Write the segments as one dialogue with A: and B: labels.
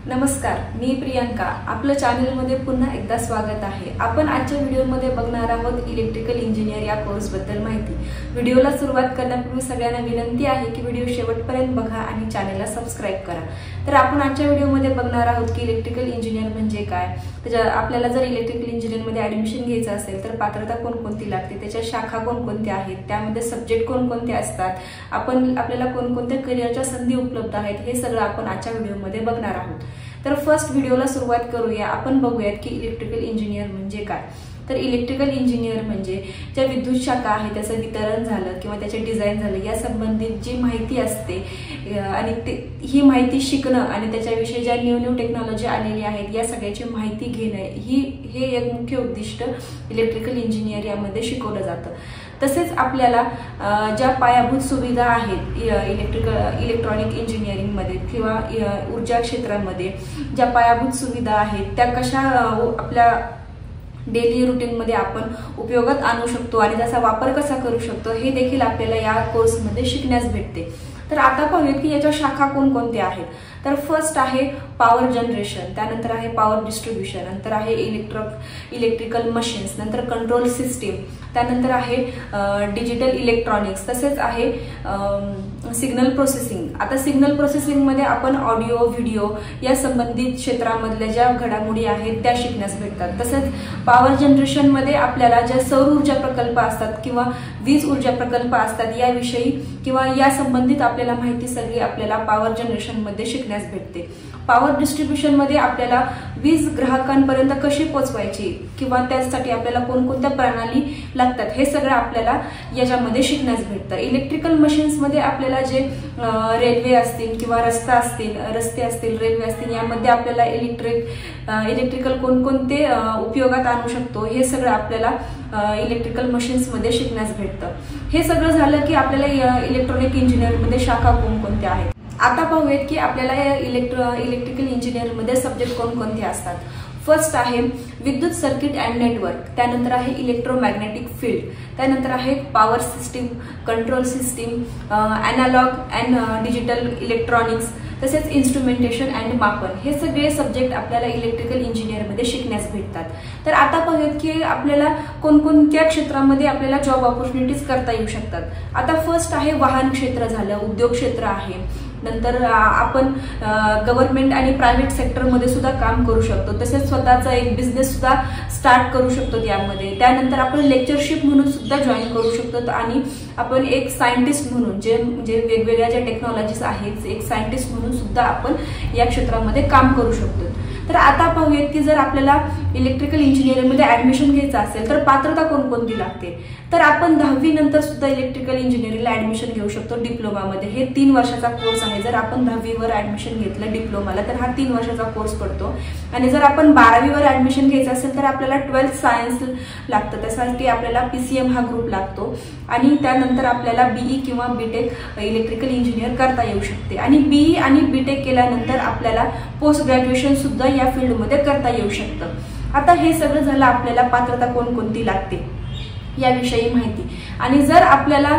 A: नमस्कार, मी प्रियंका. आपल्या चॅनलमध्ये पुन्हा एकदा स्वागत आहे. आपण आजच्या व्हिडिओमध्ये बघणार आहोत इलेक्ट्रिकल इंजिनियर या कोर्सबद्दल माहिती. व्हिडिओला सुरुवात करण्यापूर्वी सगळ्यांना विनंती आहे की व्हिडिओ शेवटपर्यंत बघा आणि चॅनलला सबस्क्राइब करा. तर आपण आजच्या व्हिडिओमध्ये बघणार आहोत की इलेक्ट्रिकल इंजिनियर म्हणजे काय. आपल्याला जर इलेक्ट्रिकल इंजिनियरमध्ये ऍडमिशन घ्यायचं असेल तर पात्रता कोणकोणती लागते, त्याच्या शाखा कोणकोणत्या आहेत, त्यामध्ये सब्जेक्ट कोणकोणते असतात, आपल्याला कोणकोणत्या करिअरच्या संधी उपलब्ध आहेत, हे सगळं आपण आजच्या व्हिडिओमध्ये बघणार आहोत. तर फर्स्ट व्हिडिओला सुरुवात करूया. आपण बघूयात की इलेक्ट्रिकल इंजिनियर म्हणजे काय. तर इलेक्ट्रिकल इंजिनियर म्हणजे ज्या विद्युत शाखा आहे त्याचं वितरण झालं किंवा त्याचे डिझाईन झालं या संबंधित जी माहिती असते आणि ही माहिती शिकणं आणि त्याच्याविषयी ज्या न्यू टेक्नॉलॉजी आलेली आहेत या सगळ्याची माहिती घेणं हे एक मुख्य उद्दिष्ट इलेक्ट्रिकल इंजिनियर यामध्ये शिकवलं जातं. तसेच आपल्याला ज्या पायाभूत सुविधा आहेत इलेक्ट्रॉनिक इंजिनिअरिंगमध्ये किंवा ऊर्जा क्षेत्रामध्ये ज्या पायाभूत सुविधा आहेत त्या कशा आपल्या डेली रुटीनमध्ये आपण उपयोगात आणू शकतो आणि त्याचा वापर कसा करू शकतो हे देखील आपल्याला या कोर्समध्ये शिकण्यास भेटते. तर आता पाहूयात की याच्या शाखा कोणकोणत्या आहेत. तर फर्स्ट आहे पॉवर जनरेशन, त्यानंतर आहे पॉवर डिस्ट्रीब्युशन, नंतर आहे इलेक्ट्रिकल मशीन्स, नंतर कंट्रोल सिस्टीम, त्यानंतर आहे डिजिटल इलेक्ट्रॉनिक्स, तसेच आहे सिग्नल प्रोसेसिंग. आता सिग्नल प्रोसेसिंगमध्ये आपण ऑडिओ व्हिडिओ या संबंधित क्षेत्रामधल्या ज्या घडामोडी आहेत त्या शिकण्यास भेटतात. तसेच पॉवर जनरेशनमध्ये आपल्याला ज्या सौर ऊर्जा प्रकल्प असतात किंवा वीज ऊर्जा प्रकल्प असतात याविषयी किंवा या संबंधित आपल्याला माहिती सगळी आपल्याला पॉवर जनरेशनमध्ये शिकण्यास भेटते. पॉवर डिस्ट्रीब्युशन मध्ये आपल्याला वीज ग्राहकांपर्यंत कशी पोहोचवायची किंवा त्यासाठी आपल्याला कोणकोणत्या प्रणाली लागतात हे सगळं आपल्याला याच्यामध्ये शिकण्यास भेटतं. इलेक्ट्रिकल मशीन्स मध्ये आपल्याला जे रेल्वे असतील किंवा रस्ते असतील रेल्वे असतील यामध्ये आपल्याला इलेक्ट्रिकल कोणकोणते उपयोगात आणू शकतो हे सगळं आपल्याला इलेक्ट्रिकल मशीन्स मध्ये शिकण्यास भेटतं. हे सगळं झालं की आपल्याला इलेक्ट्रॉनिक इंजिनिअरिंगमध्ये शाखा कोणकोणत्या आहेत. आता पाहूयात की आपल्याला इलेक्ट्रिकल इंजिनिअरिंगमध्ये सब्जेक्ट कोणकोणते असतात. फर्स्ट आहे विद्युत सर्किट अँड नेटवर्क, त्यानंतर आहे इलेक्ट्रोमॅग्नेटिक फील्ड, त्यानंतर आहे power system, control system, analogue and digital electronics, तसेच इन्स्ट्रुमेंटेशन अँड मापन. हे सगळे सब्जेक्ट आपल्याला इलेक्ट्रिकल इंजिनिअरमध्ये शिकण्यास भेटतात. तर आता पाहूयात की आपल्याला कोणकोणत्या क्षेत्रामध्ये आपल्याला जॉब ऑपॉर्च्युनिटीज करता येऊ शकतात. आता फर्स्ट आहे वाहन क्षेत्र झालं, उद्योग क्षेत्र आहे, नंतर आपण गव्हर्नमेंट आणि प्रायव्हेट सेक्टरमध्ये सुद्धा काम करू शकतो. तसेच स्वतःचा एक बिझनेस सुद्धा स्टार्ट करू शकतो त्यामध्ये. त्यानंतर आपण लेक्चरशिप म्हणून सुद्धा जॉईन करू शकतो आणि आपण एक सायंटिस्ट म्हणून जे वेगवेगळ्या ज्या टेक्नॉलॉजीज आहेत एक सायंटिस्ट म्हणून सुद्धा आपण या क्षेत्रामध्ये काम करू शकतो. तर आता पाहूयात की जर आपल्याला इलेक्ट्रिकल इंजिनिअरिंगमध्ये ऍडमिशन घ्यायचं असेल तर पात्रता कोणकोणती लागते. तर आपण 10वी नंतर सुद्धा इलेक्ट्रिकल इंजिनिअरिंगला ऍडमिशन घेऊ शकतो डिप्लोमामध्ये. हे 3 वर्षाचा कोर्स आहे. जर आपण 10वीवर ऍडमिशन घेतलं डिप्लोमाला तर हा 3 वर्षाचा कोर्स पडतो. आणि जर आपण 12वीवर ऍडमिशन घ्यायचं असेल तर आपल्याला 12th सायन्स लागतं. त्यासाठी आपल्याला PCM हा ग्रुप लागतो आणि त्यानंतर आपल्याला BE किंवा BTech इलेक्ट्रिकल इंजिनियर करता येऊ शकते. आणि BE आणि BTech केल्यानंतर आपल्याला पोस्ट ग्रॅज्युएशन सुद्धा या फील्डमध्ये करता येऊ शकतं. आता हे सगळं झालं आपल्याला पात्रता कोणकोणती लागते याविषयी माहिती. आणि जर आपल्याला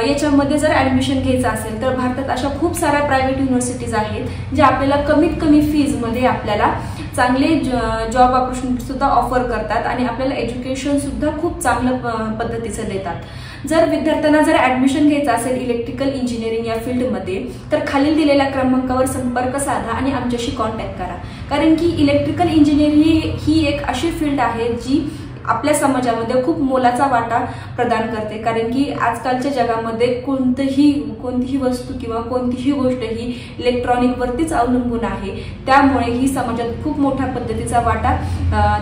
A: याच्यामध्ये जर ऍडमिशन घ्यायचं असेल तर भारतात अशा खूप साऱ्या प्रायव्हेट युनिव्हर्सिटीज आहेत ज्या आपल्याला कमीत कमी फीजमध्ये आपल्याला चांगले जॉब ऑपॉर्च्युनिटी सुद्धा ऑफर करतात आणि आपल्याला एज्युकेशन सुद्धा खूप चांगल्या पद्धतीचं देतात. जर विद्यार्थ्यांना जर ऍडमिशन घ्यायचं असेल इलेक्ट्रिकल इंजिनिअरिंग या फील्डमध्ये तर खालील दिलेल्या क्रमांकावर संपर्क साधा आणि आमच्याशी कॉन्टॅक्ट करा. कारण की इलेक्ट्रिकल इंजिनिअरिंग ही एक अशी फील्ड आहे जी आपल्या समाजामध्ये खूप मोलाचा वाटा प्रदान करते. कारण की आजकालच्या जगामध्ये कोणतीही वस्तू किंवा कोणतीही गोष्ट ही इलेक्ट्रॉनिकवरतीच अवलंबून आहे. त्यामुळे ही समाजात खूप मोठ्या पद्धतीचा वाटा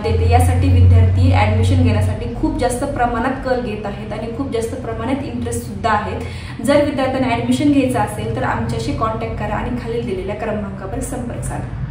A: देते. यासाठी विद्यार्थी ऍडमिशन घेण्यासाठी खूप जास्त प्रमाणात कल घेत आहेत आणि खूप जास्त प्रमाणात इंटरेस्ट सुद्धा आहेत. जर विद्यार्थ्यांना ऍडमिशन घ्यायचं असेल तर आमच्याशी कॉन्टॅक्ट करा आणि खालील दिलेल्या क्रमांकावर संपर्क साधा.